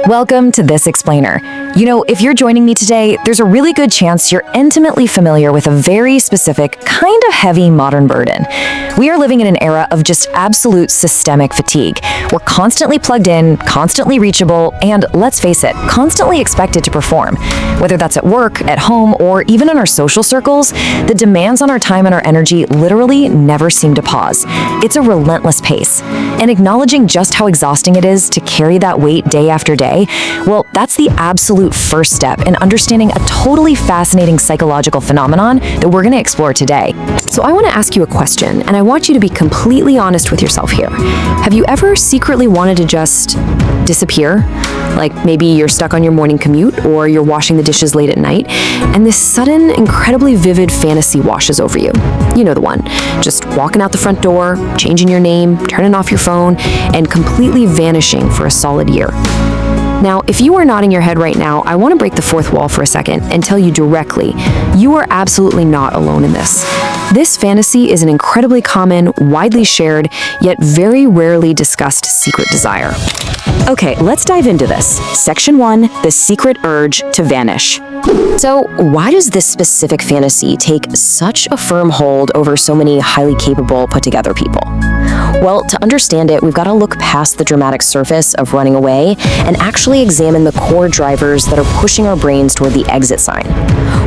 Welcome to This Explainer. You know, if you're joining me today, there's a really good chance you're intimately familiar with a very specific, kind of heavy modern burden. We are living in an era of just absolute systemic fatigue. We're constantly plugged in, constantly reachable, and let's face it, constantly expected to perform. Whether that's at work, at home, or even in our social circles, the demands on our time and our energy literally never seem to pause. It's a relentless pace. And acknowledging just how exhausting it is to carry that weight day after day, well, that's the absolute first step in understanding a totally fascinating psychological phenomenon that we're going to explore today. So I want to ask you a question, and I want you to be completely honest with yourself here. Have you ever secretly wanted to just disappear? Like maybe you're stuck on your morning commute or you're washing the dishes late at night, and this sudden, incredibly vivid fantasy washes over you. You know the one. Just walking out the front door, changing your name, turning off your phone, and completely vanishing for a solid year. Now, if you are nodding your head right now, I want to break the fourth wall for a second and tell you directly, you are absolutely not alone in this. This fantasy is an incredibly common, widely shared, yet very rarely discussed secret desire. Okay, let's dive into this. Section 1, the secret urge to vanish. So, why does this specific fantasy take such a firm hold over so many highly capable, put-together people? Well, to understand it, we've got to look past the dramatic surface of running away and actually examine the core drivers that are pushing our brains toward the exit sign.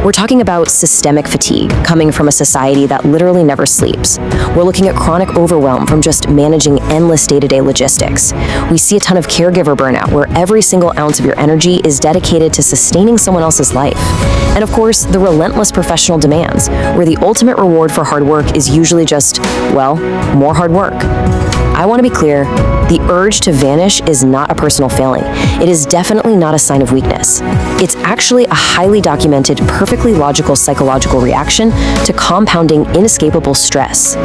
We're talking about systemic fatigue, coming from a society that literally never sleeps. We're looking at chronic overwhelm from just managing endless day-to-day logistics. We see a ton of caregiver burnout, where every single ounce of your energy is dedicated to sustaining someone else's life. And of course, the relentless professional demands, where the ultimate reward for hard work is usually just, well, more hard work. I want to be clear, the urge to vanish is not a personal failing. It is definitely not a sign of weakness. It's actually a highly documented, perfectly logical psychological reaction to compounding inescapable stress.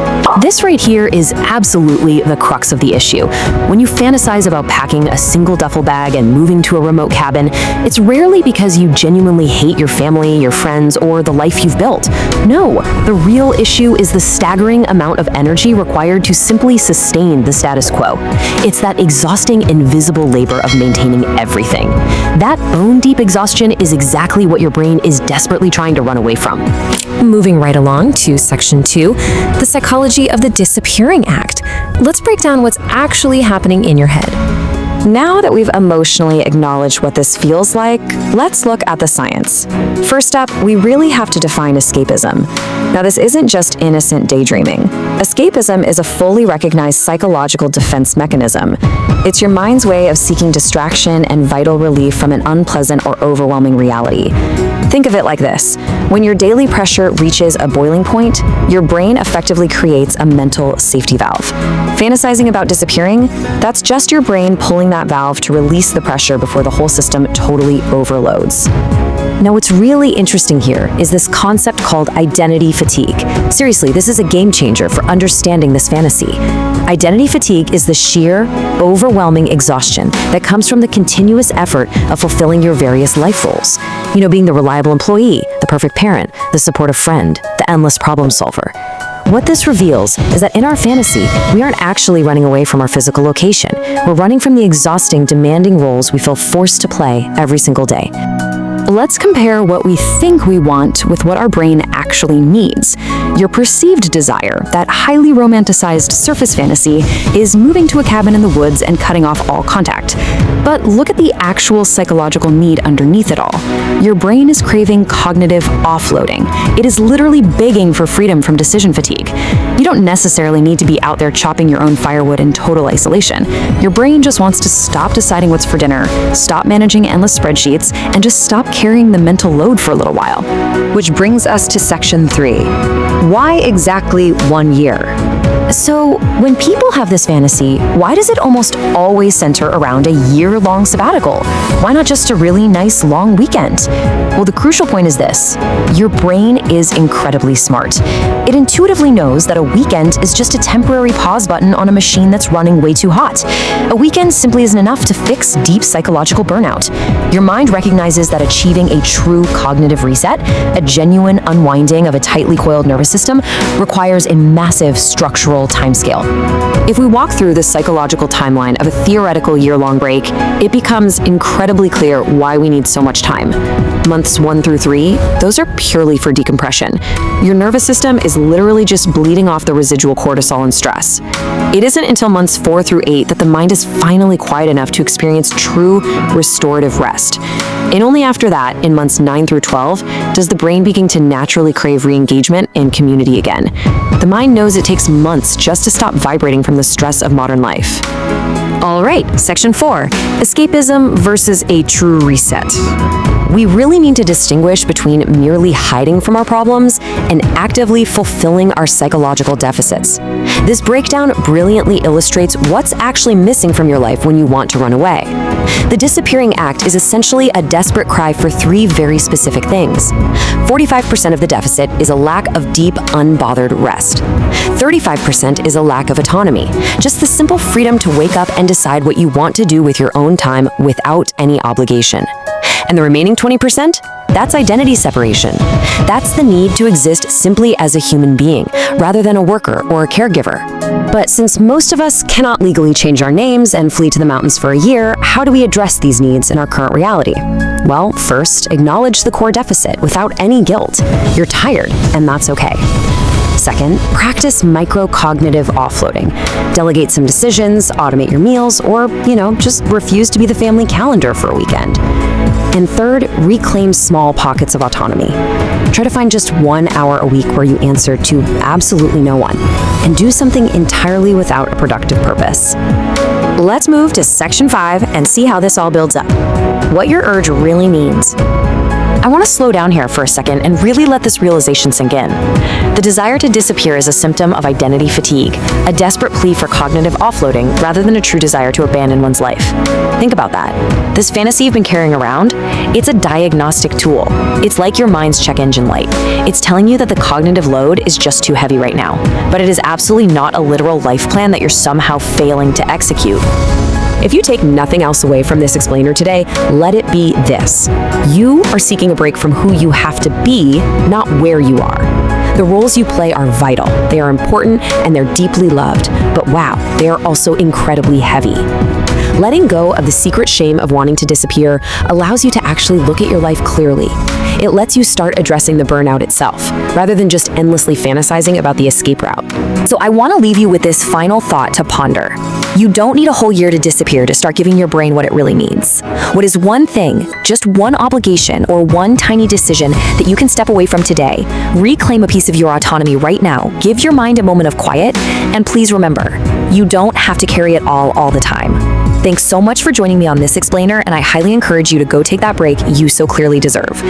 This right here is absolutely the crux of the issue. When you fantasize about packing a single duffel bag and moving to a remote cabin, it's rarely because you genuinely hate your family, your friends, or the life you've built. No, the real issue is the staggering amount of energy required to simply sustain the status quo. It's that exhausting, invisible labor of maintaining everything. That bone-deep exhaustion is exactly what your brain is desperately trying to run away from. Moving right along to Section 2, the psychology of the disappearing act. Let's break down what's actually happening in your head. Now that we've emotionally acknowledged what this feels like, let's look at the science. First up, we really have to define escapism. Now, this isn't just innocent daydreaming. Escapism is a fully recognized psychological defense mechanism. It's your mind's way of seeking distraction and vital relief from an unpleasant or overwhelming reality. Think of it like this. When your daily pressure reaches a boiling point, your brain effectively creates a mental safety valve. Fantasizing about disappearing, that's just your brain pulling that valve to release the pressure before the whole system totally overloads. Now, what's really interesting here is this concept called identity fatigue. Seriously, this is a game changer for understanding this fantasy. Identity fatigue is the sheer, overwhelming exhaustion that comes from the continuous effort of fulfilling your various life roles. You know, being the reliable employee, the perfect parent, the supportive friend, the endless problem solver. What this reveals is that in our fantasy, we aren't actually running away from our physical location. We're running from the exhausting, demanding roles we feel forced to play every single day. Let's compare what we think we want with what our brain actually needs. Your perceived desire, that highly romanticized surface fantasy, is moving to a cabin in the woods and cutting off all contact. But look at the actual psychological need underneath it all. Your brain is craving cognitive offloading. It is literally begging for freedom from decision fatigue. You don't necessarily need to be out there chopping your own firewood in total isolation. Your brain just wants to stop deciding what's for dinner, stop managing endless spreadsheets, and just stop carrying the mental load for a little while. Which brings us to Section 3. Why exactly 1 year? So, when people have this fantasy, why does it almost always center around a year-long sabbatical? Why not just a really nice long weekend? Well, the crucial point is this. Your brain is incredibly smart. It intuitively knows that a weekend is just a temporary pause button on a machine that's running way too hot. A weekend simply isn't enough to fix deep psychological burnout. Your mind recognizes that achieving a true cognitive reset, a genuine unwinding of a tightly coiled nervous system, requires a massive structural natural timescale. If we walk through the psychological timeline of a theoretical year-long break, it becomes incredibly clear why we need so much time. Months 1 through 3, those are purely for decompression. Your nervous system is literally just bleeding off the residual cortisol and stress. It isn't until months 4 through 8 that the mind is finally quiet enough to experience true restorative rest. And only after that, in months 9 through 12, does the brain begin to naturally crave re-engagement and community again. The mind knows it takes months just to stop vibrating from the stress of modern life. All right, section 4, escapism versus a true reset. We really need to distinguish between merely hiding from our problems and actively fulfilling our psychological deficits. This breakdown brilliantly illustrates what's actually missing from your life when you want to run away. The disappearing act is essentially a desperate cry for 3 very specific things. 45% of the deficit is a lack of deep, unbothered rest. 35% is a lack of autonomy, just the simple freedom to wake up and decide what you want to do with your own time without any obligation. And the remaining 20%? That's identity separation. That's the need to exist simply as a human being, rather than a worker or a caregiver. But since most of us cannot legally change our names and flee to the mountains for a year, how do we address these needs in our current reality? Well, first, acknowledge the core deficit without any guilt. You're tired, and that's okay. Second, practice micro-cognitive offloading. Delegate some decisions, automate your meals, or, just refuse to be the family calendar for a weekend. And third, reclaim small pockets of autonomy. Try to find just 1 hour a week where you answer to absolutely no one, and do something entirely without a productive purpose. Let's move to section 5 and see how this all builds up. What your urge really means. I want to slow down here for a second and really let this realization sink in. The desire to disappear is a symptom of identity fatigue, a desperate plea for cognitive offloading rather than a true desire to abandon one's life. Think about that. This fantasy you've been carrying around, it's a diagnostic tool. It's like your mind's check engine light. It's telling you that the cognitive load is just too heavy right now, but it is absolutely not a literal life plan that you're somehow failing to execute. If you take nothing else away from this explainer today, let it be this. You are seeking a break from who you have to be, not where you are. The roles you play are vital, they are important, and they're deeply loved. But wow, they are also incredibly heavy. Letting go of the secret shame of wanting to disappear allows you to actually look at your life clearly. It lets you start addressing the burnout itself, rather than just endlessly fantasizing about the escape route. So I want to leave you with this final thought to ponder. You don't need a whole year to disappear to start giving your brain what it really needs. What is one thing, just one obligation, or one tiny decision that you can step away from today? Reclaim a piece of your autonomy right now, give your mind a moment of quiet, and please remember, you don't have to carry it all the time. Thanks so much for joining me on this explainer, and I highly encourage you to go take that break you so clearly deserve.